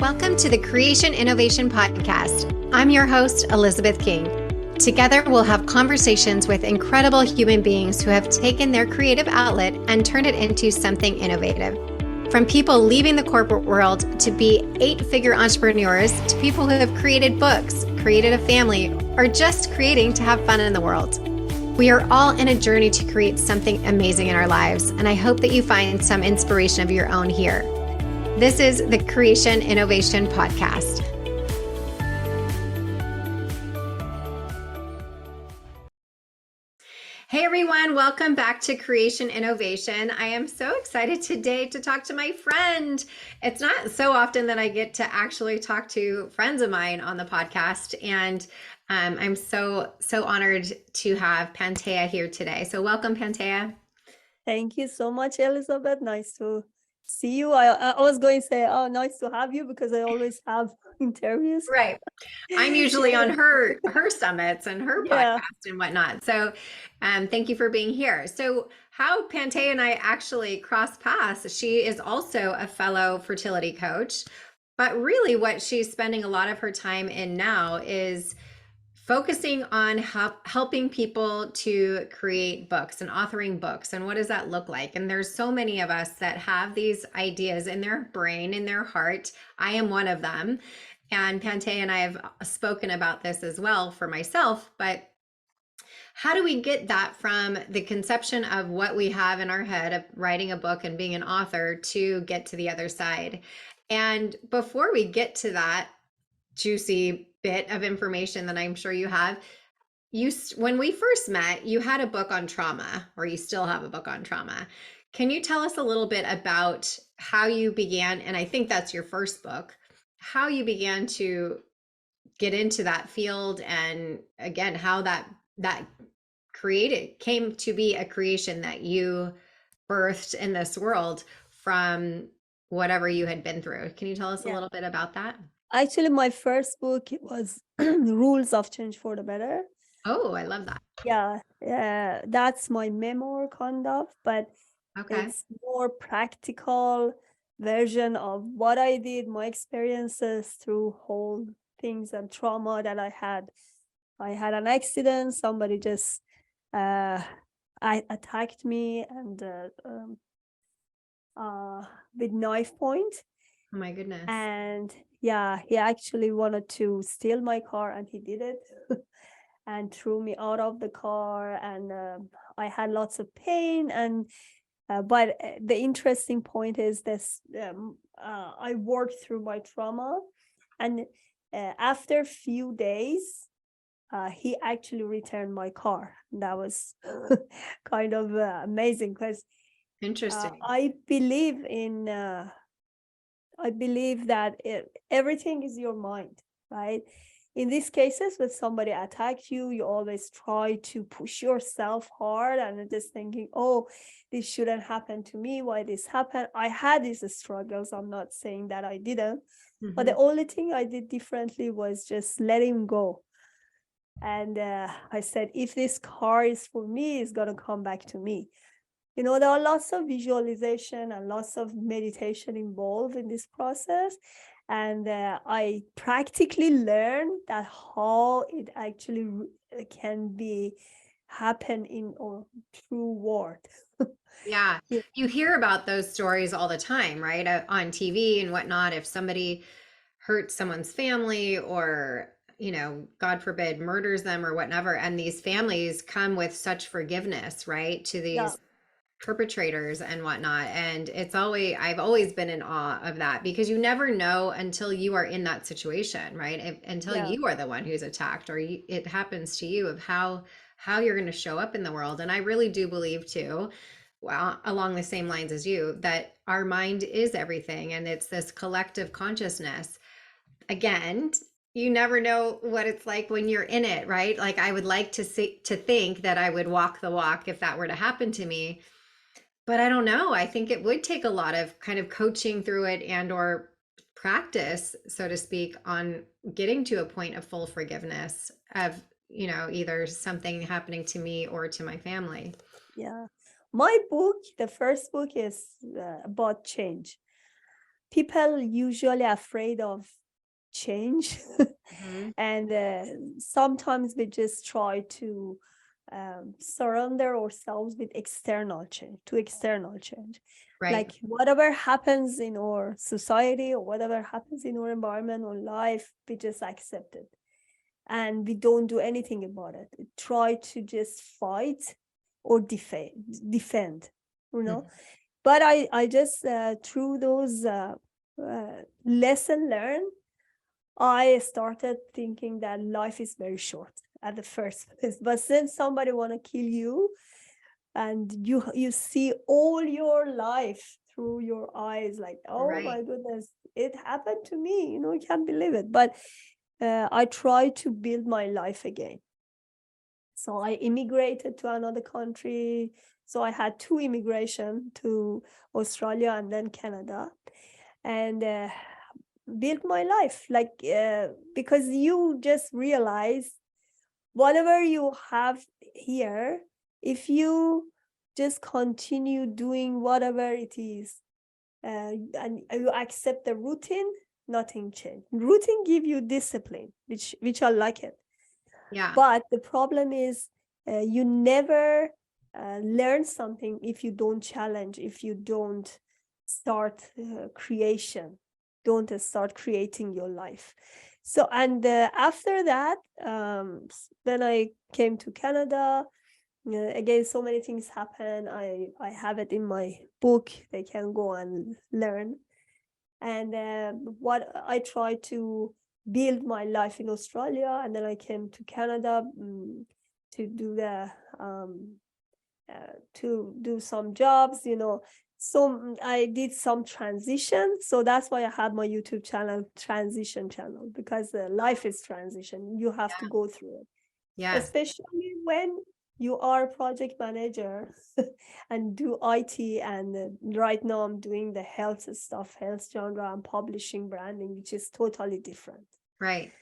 Welcome to the Creation Innovation Podcast. I'm your host, Elizabeth King. Together, we'll have conversations with incredible human beings who have taken their creative outlet and turned it into something innovative. From people leaving the corporate world to be 8-figure entrepreneurs to people who have created books, created a family, or just creating to have fun in the world. We are all in a journey to create something amazing in our lives, and I hope that you find some inspiration of your own here. This is the Creation Innovation Podcast. Hey everyone, welcome back to Creation Innovation. I am so excited today to talk to my friend. It's not so often that I get to actually talk to friends of mine on the podcast, and I'm so honored to have Pantea here today. So welcome, Pantea. Thank you so much, Elizabeth. Nice to see you. I was going to say, oh, nice to have you, because I always have interviews. Right. I'm usually on her summits and her podcast and whatnot. So thank you for being here. So how Pantea and I actually crossed paths, she is also a fellow fertility coach, but really what she's spending a lot of her time in now is focusing on helping people to create books and authoring books. And what does that look like? And there's so many of us that have these ideas in their brain, in their heart. I am one of them. And Pantea and I have spoken about this as well for myself, but how do we get that from the conception of what we have in our head of writing a book and being an author to get to the other side? And before we get to that juicy bit of information that I'm sure you have, when we first met, you had a book on trauma, or you still have a book on trauma. Can you tell us a little bit about how you began, and I think that's your first book, how you began to get into that field, and again, how that came to be a creation that you birthed in this world from whatever you had been through. Can you tell us a little bit about that? Actually, my first book was Rules of Change for the Better. Oh, I love that. Yeah, that's my memoir kind of, but it's more practical version of what I did, my experiences through whole things and trauma that I had. I had an accident. Somebody just attacked me and with knife point. Oh my goodness. And yeah, he actually wanted to steal my car, and he did it and threw me out of the car, and I had lots of pain. And but the interesting point is this, I worked through my trauma, and after a few days, he actually returned my car. That was kind of amazing, because interesting. I believe that everything is your mind, right? In these cases, when somebody attacks you, you always try to push yourself hard and just thinking, oh, this shouldn't happen to me. Why this happened? I had these struggles. I'm not saying that I didn't, but the only thing I did differently was just let him go. And I said, if this car is for me, it's going to come back to me. You know, there are lots of visualization and lots of meditation involved in this process. And I practically learned that how it actually can happen in a true world. Yeah. You hear about those stories all the time, right? On TV and whatnot. If somebody hurts someone's family, or, you know, God forbid, murders them or whatever, and these families come with such forgiveness, right, to these perpetrators and whatnot. And I've always been in awe of that, because you never know until you are in that situation, right? Until you are the one who's attacked, or it happens to you, of how you're going to show up in the world. And I really do believe too, well, along the same lines as you, that our mind is everything, and it's this collective consciousness. Again, you never know what it's like when you're in it, right? Like, I would like to think that I would walk the walk if that were to happen to me. But I don't know. I think it would take a lot of kind of coaching through it, and or practice, so to speak, on getting to a point of full forgiveness of, you know, either something happening to me or to my family. Yeah. My book, the first book, is about change. people usually afraid of change. Mhm. And sometimes we just try to surrender ourselves with external change. Right. Like whatever happens in our society or whatever happens in our environment or life, we just accept it and we don't do anything about it. We try to just fight or defend, you know. Mhm. But I just through those lesson learned, I started thinking that life is very short at the first place. But since somebody want to kill you, and you see all your life through your eyes, like, oh Right. my goodness, it happened to me, you know, you can't believe it. But I try to build my life again. So I immigrated to another country. So I had two immigration to Australia and then Canada, and built my life like because you just realize whatever you have here, if you just continue doing whatever it is, and you accept the routine, nothing change. Routine give you discipline, which I like it. Yeah. But the problem is you never learn something if you don't challenge, if you don't start creation, don't start creating your life. So, and after that, then I came to Canada. Again, so many things happen. I have it in my book. They can go and learn. And what I tried to build my life in Australia, and then I came to Canada to do the to do some jobs, you know. So I did some transition. So that's why I have my YouTube channel, transition channel, because life is transition. You have to go through it, Yes. especially when you are a project manager and do IT. And right now I'm doing the health stuff, health genre and publishing branding, which is totally different. Right.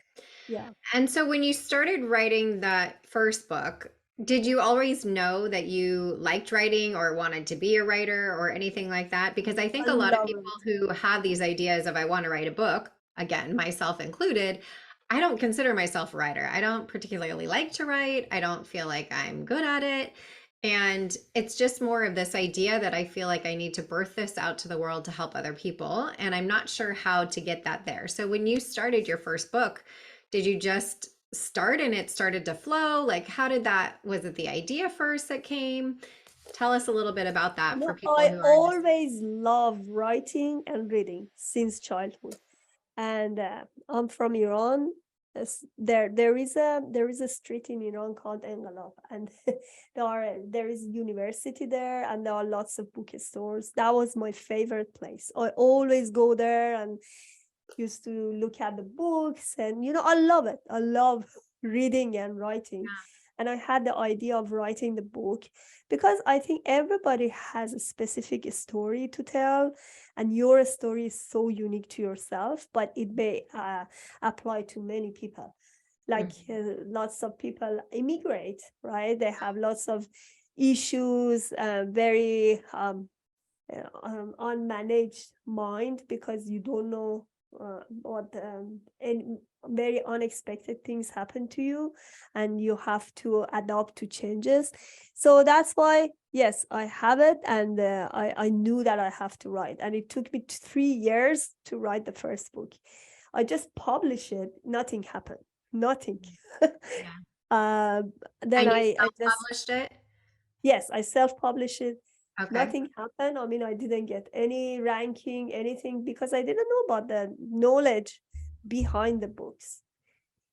Yeah. And so when you started writing that first book, did you always know that you liked writing or wanted to be a writer or anything like that? Because I I think a lot of love people it. who have these ideas of I want to write a book, again, myself included, I don't consider myself a writer. I don't particularly like to write. I don't feel like I'm good at it. And it's just more of this idea that I feel like I need to birth this out to the world to help other people. And I'm not sure how to get that there. So when you started your first book, did you just start and it started to flow? Like, how did that, was it the idea first that came? Tell us a little bit about that for No, people I who are just, always love writing and reading since childhood. And I'm from Iran. There is a street in Iran called Enqilab, and there is university there, and there are lots of bookstores. That was my favorite place. I always go there and used to look at the books, and I love it. I love reading and writing. And I had the idea of writing the book because I think everybody has a specific story to tell, and your story is so unique to yourself, but it may apply to many people. Like Mhm. lots of people immigrate, right? They have lots of issues, very unmanaged mind, because you don't know what and very unexpected things happen to you, and you have to adapt to changes. So that's why, yes, I have it, and I knew that I have to write, and it took me 3 years to write the first book. I just published it, nothing happened, nothing. Yeah. uh, then And you I just, self-published it? yes, I self-published it. Okay. Nothing happened. I mean, I didn't get any ranking, anything, because I didn't know about the knowledge behind the books.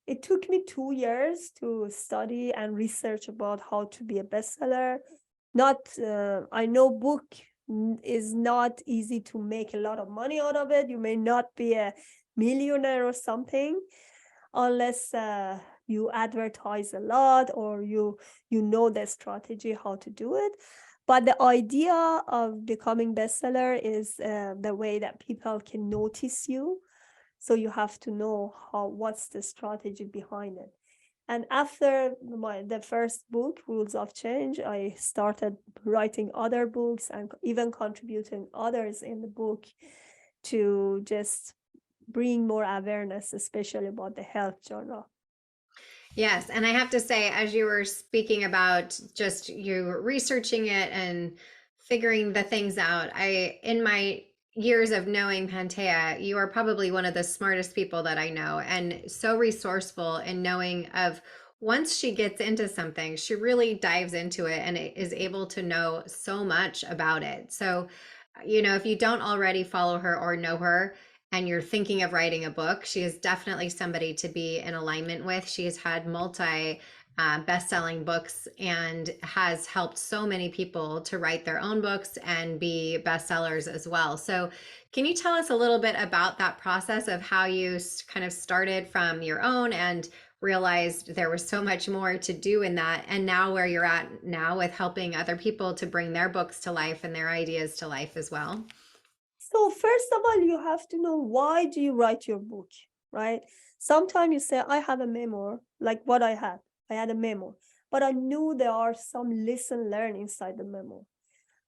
It took me 2 years to study and research about how to be a bestseller. Not, I know book is not easy to make a lot of money out of it. You may not be a millionaire or something unless you advertise a lot, or you know the strategy how to do it. But the idea of becoming bestseller is the way that people can notice you. So you have to know what's the strategy behind it. And after the first book, Rules of Change, I started writing other books and even contributing others in the book. to just bring more awareness, especially about the health genre. Yes. And I have to say, as you were speaking about just you researching it and figuring the things out, in my years of knowing Pantea, you are probably one of the smartest people that I know and so resourceful in knowing of once she gets into something, she really dives into it and is able to know so much about it. So, if you don't already follow her or know her, and you're thinking of writing a book, she is definitely somebody to be in alignment with. She has had multi best-selling books and has helped so many people to write their own books and be bestsellers as well. So can you tell us a little bit about that process of how you kind of started from your own and realized there was so much more to do in that, and now where you're at now with helping other people to bring their books to life and their ideas to life as well? So first of all, you have to know, why do you write your book, right? Sometimes you say, I have a memo, like what I had. I had a memo, but I knew there are some lesson learned inside the memo,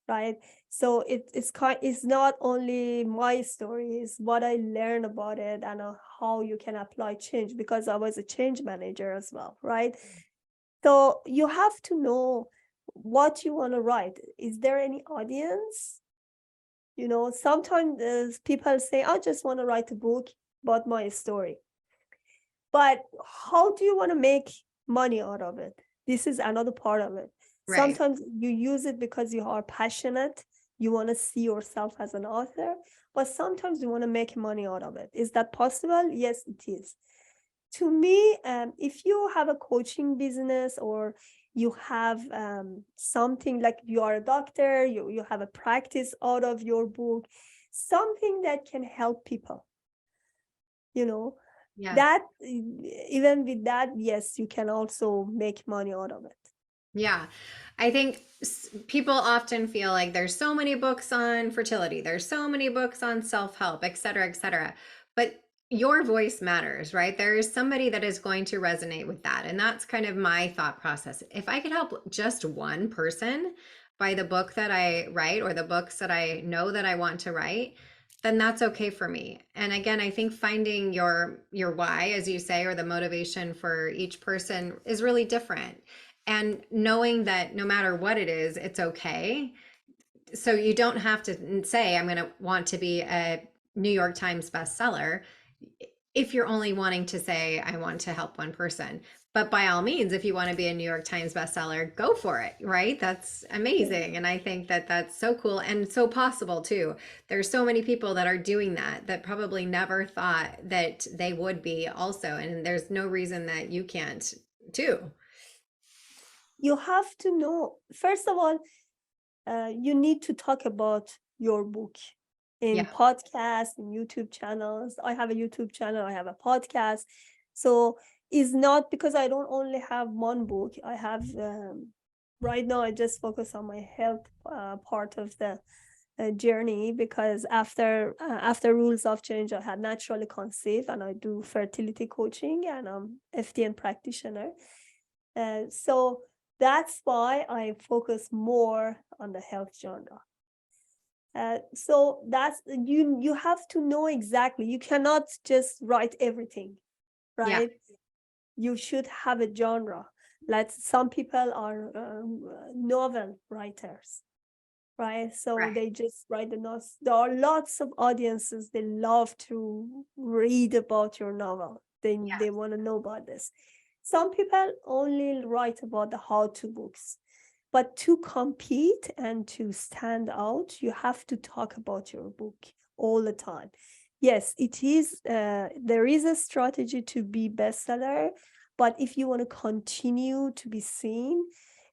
right? So it's not only my story, it's what I learned about it and how you can apply change, because I was a change manager as well, right? So you have to know what you want to write. Is there any audience? Sometimes people say, I just want to write a book about my story. But how do you want to make money out of it? This is another part of it. Right. Sometimes you use it because you are passionate. You want to see yourself as an author, but sometimes you want to make money out of it. Is that possible? Yes, it is. To me, if you have a coaching business, or you have something like you are a doctor, you have a practice out of your book, something that can help people, Yes. that even with that, yes, you can also make money out of it. Yeah. I think people often feel like there's so many books on fertility, there's so many books on self-help, et cetera, et cetera. But your voice matters, right? There is somebody that is going to resonate with that. And that's kind of my thought process. If I could help just one person by the book that I write or the books that I know that I want to write, then that's okay for me. And again, I think finding your why, as you say, or the motivation for each person is really different, and knowing that no matter what it is, it's okay. So you don't have to say, I'm going to want to be a New York Times bestseller if you're only wanting to say, I want to help one person. But by all means, if you want to be a New York Times bestseller, go for it, right? That's amazing. And I think that that's so cool and so possible too. There's so many people that are doing that probably never thought that they would be also. And there's no reason that you can't too. You have to know, first of all, you need to talk about your book in Yeah. podcasts, in YouTube channels. I have a YouTube channel, I have a podcast. So it's not because I don't only have one book. I have, right now, I just focus on my health part of the journey, because after rules of change, I had naturally conceived, and I do fertility coaching, and I'm FDN practitioner. So that's why I focus more on the health genre. So that's you have to know exactly. You cannot just write everything, Yeah. right? You should have a genre. Like some people are novel writers, right? So Right. they just write the novels. There are lots of audiences, they love to read about your novel. They Yes. want to know about this. Some people only write about the how-to books. But to compete and to stand out, you have to talk about your book all the time. Yes, it is. There is a strategy to be bestseller, but if you want to continue to be seen,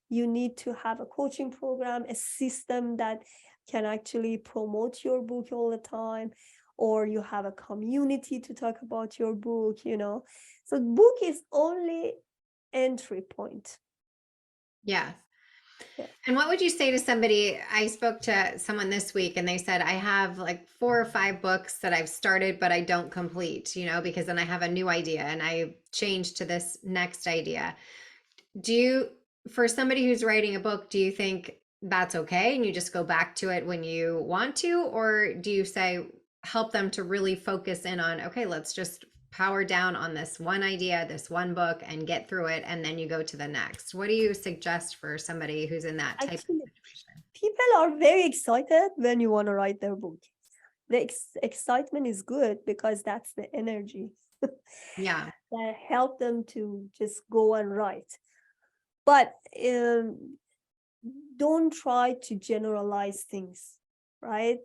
you need to have a coaching program, a system that can actually promote your book all the time, or you have a community to talk about your book. So book is only entry point. Yes. Yeah. And what would you say to somebody? I spoke to someone this week and they said, I have like 4 or 5 books that I've started, but I don't complete, because then I have a new idea and I change to this next idea. For somebody who's writing a book, do you think that's okay and you just go back to it when you want to? Or do you say, help them to really focus in on, okay, let's just power down on this one idea, this one book, and get through it, and then you go to the next? What do you suggest for somebody who's in that type of Actually, situation? people are very excited when you want to write their book. The excitement is good because that's the energy Yeah. that help them to just go and write. But don't try to generalize things, right?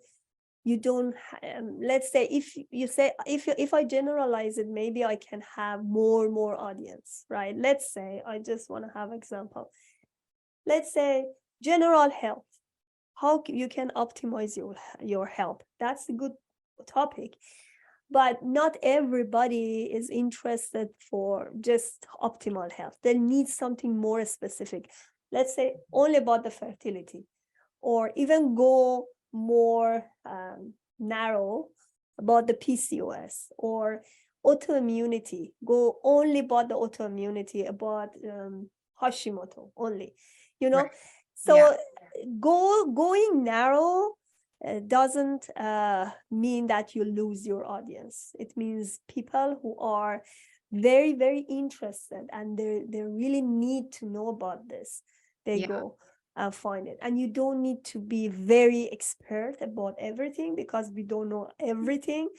You don't let's say if you say if I generalize it, maybe I can have more audience, right? Let's say I just want to have example. Let's say general health, how you can optimize your health. That's a good topic, but not everybody is interested for just optimal health. They need something more specific. Let's say only about the fertility, or even go more narrow about the PCOS or autoimmunity. Go only about the autoimmunity, about Hashimoto only. You know, Right. Yeah. so going narrow doesn't mean that you lose your audience. It means people who are very interested and they really need to know about this, they Yeah. go and find it. And you don't need to be very expert about everything, because we don't know everything.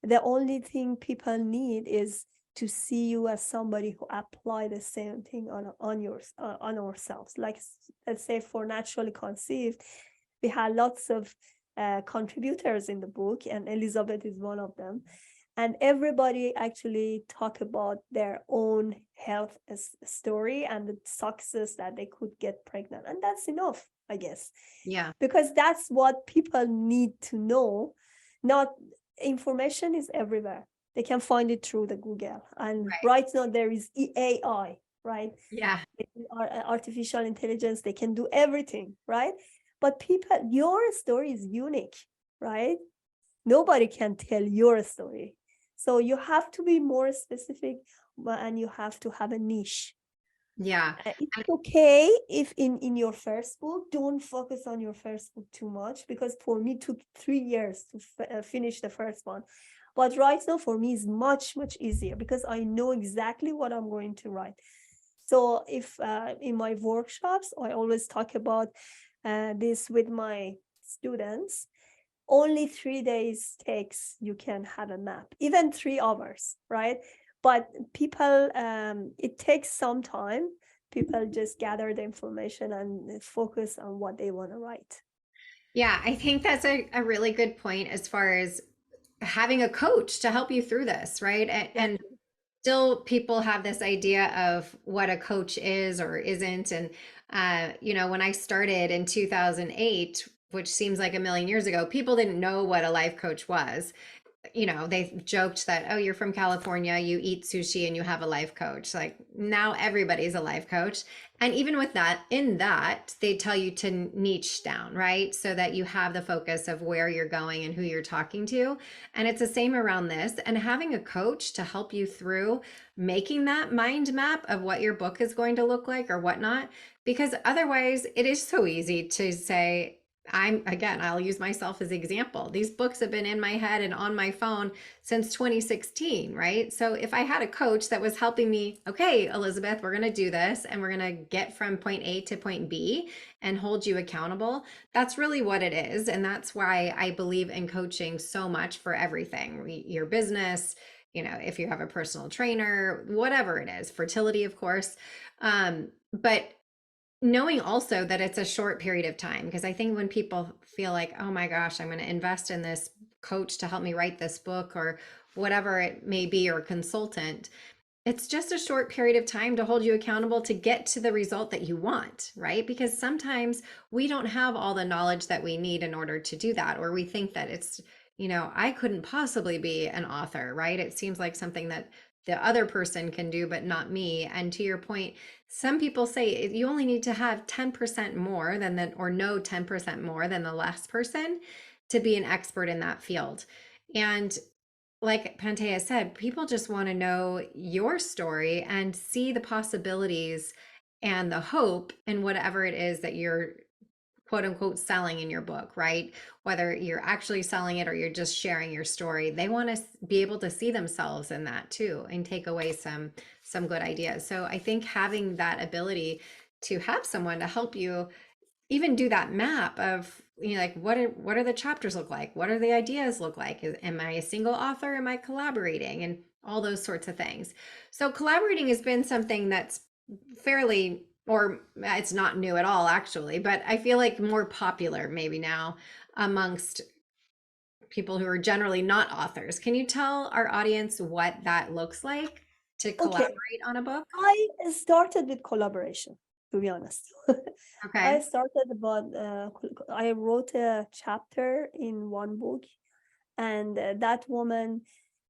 The only thing people need is to see you as somebody who apply the same thing on ourselves. Like, let's say for naturally conceived, we had lots of contributors in the book, and Elizabeth is one of them. And everybody actually talk about their own health story and the success that they could get pregnant. And that's enough, I guess, Yeah. because that's what people need to know. Not information is everywhere. They can find it through the Google. And Right. right now there is AI, right? Yeah. Artificial intelligence, they can do everything, right? But people, your story is unique, right? Nobody can tell your story. So you have to be more specific, and you have to have a niche. Yeah. It's okay if in your first book, don't focus on your first book too much, because for me it took 3 years to finish the first one. But right now for me is much easier, because I know exactly what I'm going to write. So if in my workshops, I always talk about this with my students. Only 3 days takes, you can have a map, even 3 hours, right? But people, it takes some time. People just gather the information and focus on what they want to write. Yeah. I think that's a really good point as far as having a coach to help you through this, right? And Exactly. still people have this idea of what a coach is or isn't. And, when I started in 2008, which seems like a million years ago, people didn't know what a life coach was. They joked that, oh, you're from California, you eat sushi and you have a life coach. Like now everybody's a life coach. And even with that, in that, they tell you to niche down, right? So that you have the focus of where you're going and who you're talking to. And it's the same around this. And having a coach to help you through making that mind map of what your book is going to look like or whatnot. Because otherwise, it is so easy to say, I'll use myself as example. These books have been in my head and on my phone since 2016, right? So if I had a coach that was helping me, okay, Elizabeth, we're going to do this and we're going to get from point A to point B and hold you accountable, that's really what it is. And that's why I believe in coaching so much for everything, your business, if you have a personal trainer, whatever it is, fertility, of course. But knowing also that it's a short period of time, because I think when people feel like, oh my gosh, I'm going to invest in this coach to help me write this book or whatever it may be, or consultant, it's just a short period of time to hold you accountable to get to the result that you want, right? Because sometimes we don't have all the knowledge that we need in order to do that, or we think that it's, I couldn't possibly be an author, right? It seems like something that the other person can do, but not me. And to your point, some people say you only need to have 10% more than that, or know 10% more than the last person to be an expert in that field. And like Pantea said, people just want to know your story and see the possibilities and the hope in whatever it is that you're quote unquote selling in your book, right? Whether you're actually selling it or you're just sharing your story, they want to be able to see themselves in that too and take away some good ideas. So I think having that ability to have someone to help you even do that map of, you know, like what are the chapters look like? What are the ideas look like? Am I a single author? Am I collaborating? And all those sorts of things. So collaborating has been something that's fairly, or it's not new at all actually, but I feel like more popular maybe now amongst people who are generally not authors. Can you tell our audience what that looks like to Okay, collaborate on a book? I started with collaboration, to be honest. I Okay. started about, I wrote a chapter in one book, and that woman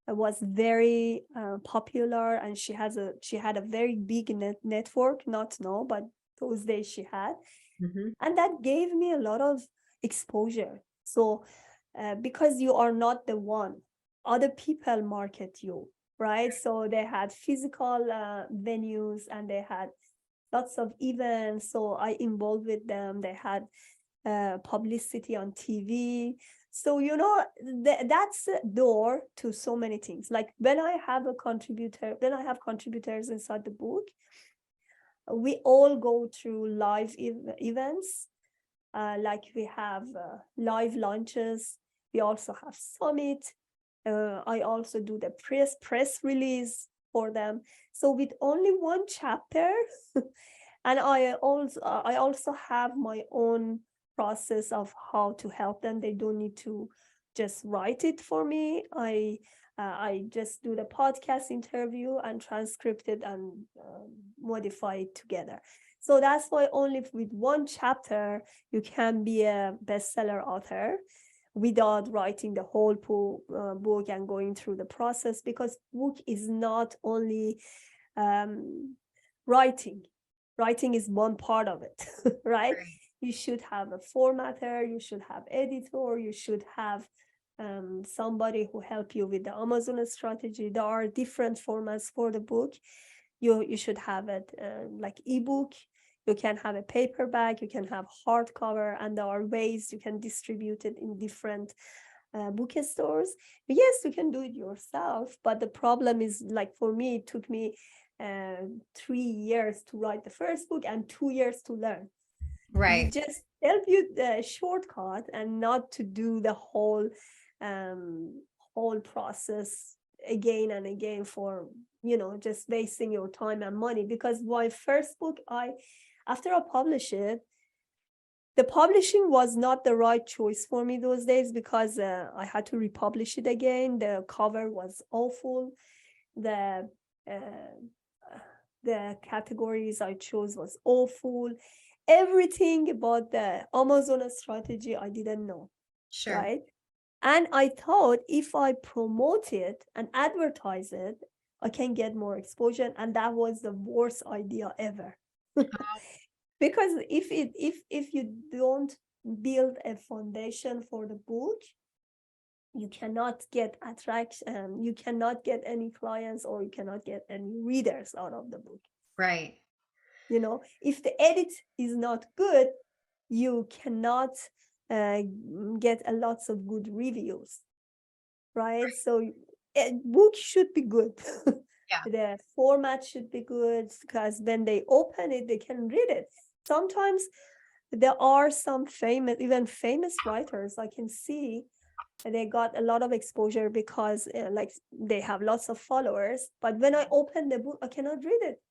was very popular, and she had a very big network, not now, but those days she had. Mm-hmm. And that gave me a lot of exposure. So because you are not the one, other people market you, right? So they had physical venues, and they had lots of events, so I involved with them. They had publicity on TV. So that's a door to so many things. Like when I have contributors inside the book, we all go through live events. Like we have live lunches. We also have summit. I also do the press release for them. So with only one chapter, and I also have my own process of how to help them. They don't need to just write it for me. I just do the podcast interview and transcript it and modify it together. So that's why only with one chapter you can be a bestseller author without writing the whole book and going through the process, because book is not only um, writing. Writing is one part of it, right? Right. You should have a formatter, you should have editor, you should have somebody who help you with the Amazon strategy. There are different formats for the book. You should have it like ebook. You can have a paperback, you can have hardcover, and there are ways you can distribute it in different bookstores. Yes, you can do it yourself, but the problem is, like for me, it took me 3 years to write the first book and 2 years to learn. We Right. just help you the shortcut and not to do the um, whole process again and again for just wasting your time and money. Because my first book, after I published it, the publishing was not the right choice for me those days, because I had to republish it again. The cover was awful. The uh, the categories I chose was awful. Everything about the Amazon strategy I didn't know, Sure. right? And I thought if I promote it and advertise it, I can get more exposure. And that was the worst idea ever. Because if you don't build a foundation for the book, you cannot get attraction, you cannot get any clients, or you cannot get any readers out of the book. Right. If the edit is not good, you cannot uh, get a lots of good reviews, right? So a book should be good. Yeah. The format should be good, because when they open it, they can read it. Sometimes there are some famous writers I can see, they got a lot of exposure because like they have lots of followers, but when I open the book, I cannot read it.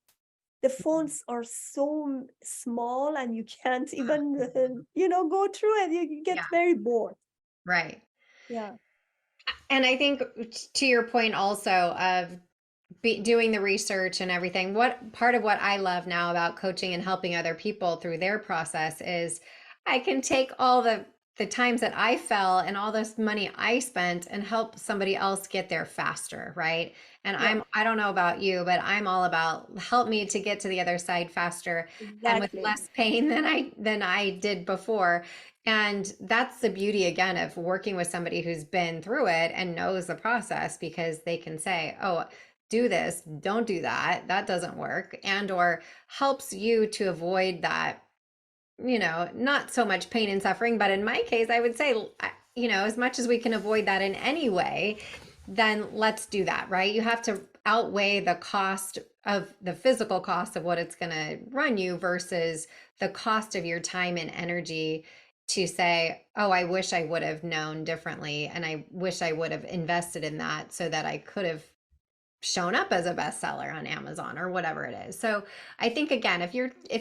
The fonts are so small, and you can't even go through it. You get Yeah. very bored. Right. Yeah, And I think to your point also of doing the research and everything, what part of what I love now about coaching and helping other people through their process is I can take all the times that I fell and all this money I spent and help somebody else get there faster, right? And yeah, I don't know about you, but I'm all about help me to get to the other side faster and with exactly. less pain than I did before. And that's the beauty again of working with somebody who's been through it and knows the process, because they can say, "Oh, do this, don't do that. That doesn't work." And or helps you to avoid that not so much pain and suffering, but in my case, I would say, as much as we can avoid that in any way, then let's do that, right? You have to outweigh the cost of the physical cost of what it's going to run you versus the cost of your time and energy to say, oh, I wish I would have known differently. And I wish I would have invested in that so that I could have shown up as a bestseller on Amazon or whatever it is. So I think again, if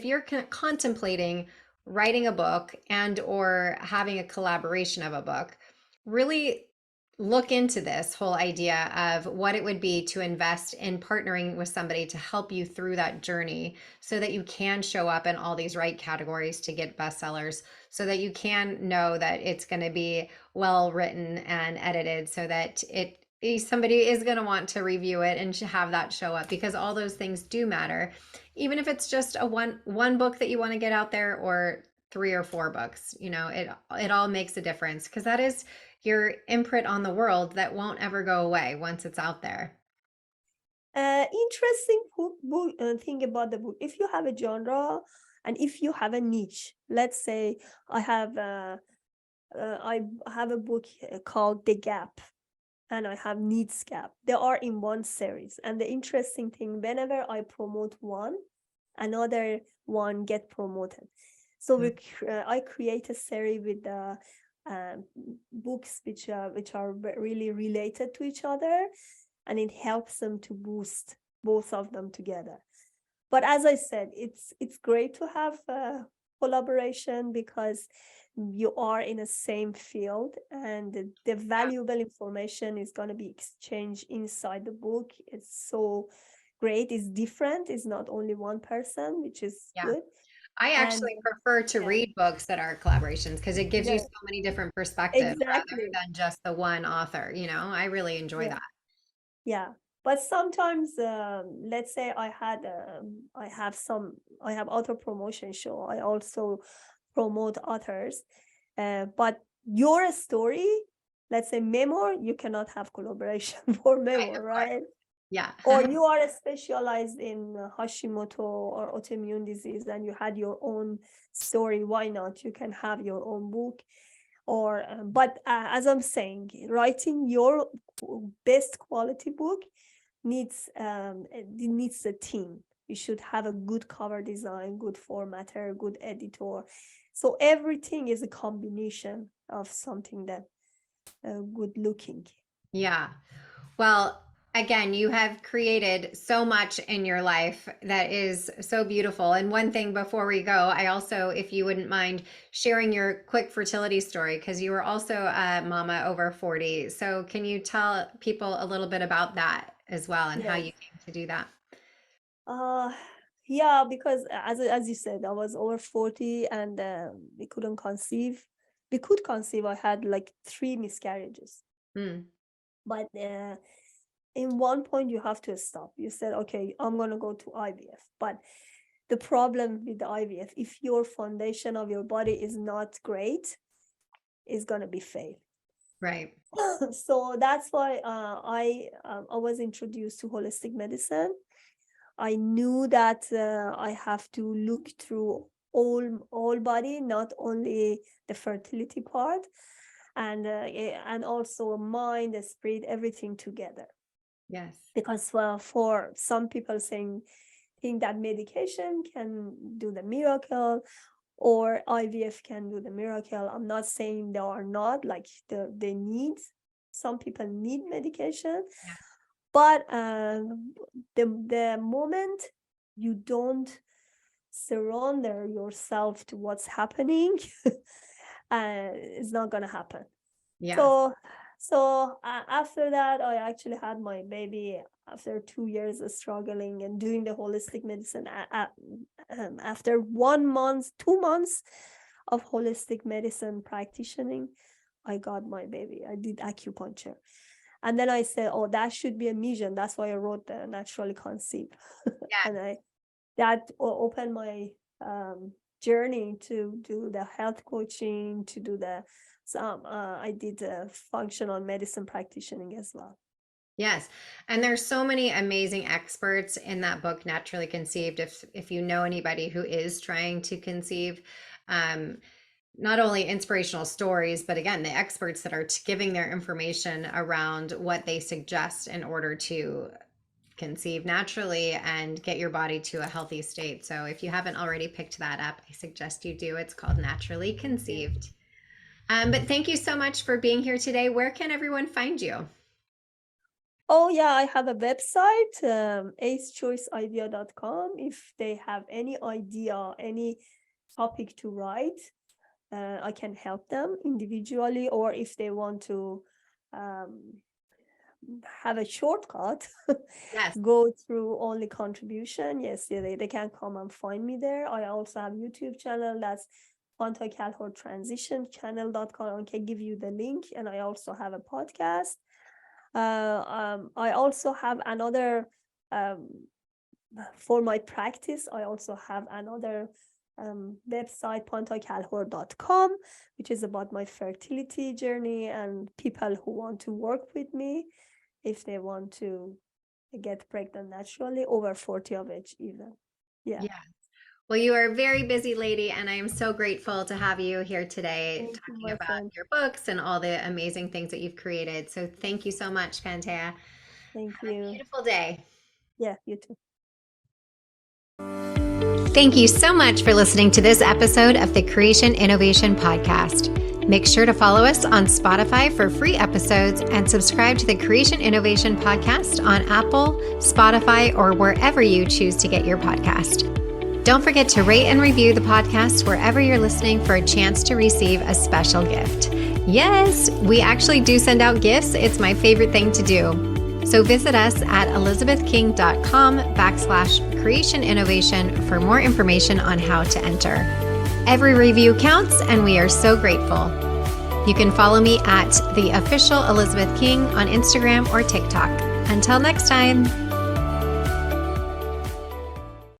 you're contemplating writing a book and or having a collaboration of a book, really look into this whole idea of what it would be to invest in partnering with somebody to help you through that journey so that you can show up in all these right categories to get bestsellers, so that you can know that it's going to be well written and edited so that somebody is going to want to review it and have that show up, because all those things do matter, even if it's just a one book that you want to get out there or 3 or 4 books. It all makes a difference, because that is your imprint on the world that won't ever go away once it's out there. Interesting thing about the book. If you have a genre and if you have a niche, let's say I have a book called The Gap, and I have Needs Gap. They are in one series. And the interesting thing, whenever I promote one, another one get promoted. So I create a series with the books which are really related to each other, and it helps them to boost both of them together. But as I said, it's great to have collaboration, because you are in the same field, and the valuable information is going to be exchanged inside the book. It's so great. It's different. It's not only one person, which is good. I actually prefer to read books that are collaborations, because it gives you so many different perspectives rather than just the one author. I really enjoy that. Yeah. But sometimes, let's say I have author promotion show. I also promote authors. But your story, let's say memoir, you cannot have collaboration for memoir, right? Yeah. Or you are specialized in Hashimoto or autoimmune disease and you had your own story. Why not? You can have your own book. But as I'm saying, writing your best quality book needs a team. You should have a good cover design, good formatter, good editor. So everything is a combination of something that good looking. Yeah. Well, again, you have created so much in your life that is so beautiful. And one thing before we go, I also, if you wouldn't mind sharing your quick fertility story, because you were also a mama over 40. So can you tell people a little bit about that as well, and how you came to do that? Yeah, because as you said, I was over 40 and we couldn't conceive. We could conceive. I had like 3 miscarriages. But in one point you have to stop. You said, okay, I'm going to go to IVF. But the problem with the IVF, if your foundation of your body is not great, it's going to be fail. Right. So that's why I was introduced to holistic medicine. I knew that I have to look through all body, not only the fertility part, and also mind, the spirit, everything together. Yes. Because for some people think that medication can do the miracle or IVF can do the miracle. I'm not saying they are not, like they need, some people need medication. Yeah. But the moment you don't surrender yourself to what's happening, it's not going to happen. Yeah. So after that, I actually had my baby after 2 years of struggling and doing the holistic medicine. After 1 month, 2 months of holistic medicine practicing, I got my baby. I did acupuncture. And then I said, oh, that should be a mission. That's why I wrote the Naturally Conceived. Yeah. And that opened my journey to do the health coaching, to do I did functional medicine practicing as well. Yes. And there's so many amazing experts in that book, Naturally Conceived. If you know anybody who is trying to conceive, not only inspirational stories, but again, the experts that are giving their information around what they suggest in order to conceive naturally and get your body to a healthy state. So if you haven't already picked that up, I suggest you do. It's called Naturally Conceived. But thank you so much for being here today. Where can everyone find you? Oh, yeah, I have a website, acechoiceidea.com. If they have any idea, any topic to write, I can help them individually, or if they want to have a shortcut, Yes. go through only contribution. Yes, yeah, they can come and find me there. I also have YouTube channel, that's Pantea Kalhor Transition channel.com. I can give you the link. And I also have a podcast. I also have another, for my practice, I also have another website, panteakalhor.com, which is about my fertility journey and people who want to work with me if they want to get pregnant naturally, over 40 of age even. Yeah. Well, you are a very busy lady, and I am so grateful to have you here today talking about your books and all the amazing things that you've created. So thank you so much, Pantea. Thank Have you. a beautiful day. Yeah, you too. Thank you so much for listening to this episode of the Creation Innovation Podcast. Make sure to follow us on Spotify for free episodes and subscribe to the Creation Innovation Podcast on Apple, Spotify, or wherever you choose to get your podcast. Don't forget to rate and review the podcast wherever you're listening for a chance to receive a special gift. Yes, we actually do send out gifts. It's my favorite thing to do. So visit us at elizabethking.com/creation innovation for more information on how to enter. Every review counts, and we are so grateful. You can follow me at the official Elizabeth King on Instagram or TikTok. Until next time.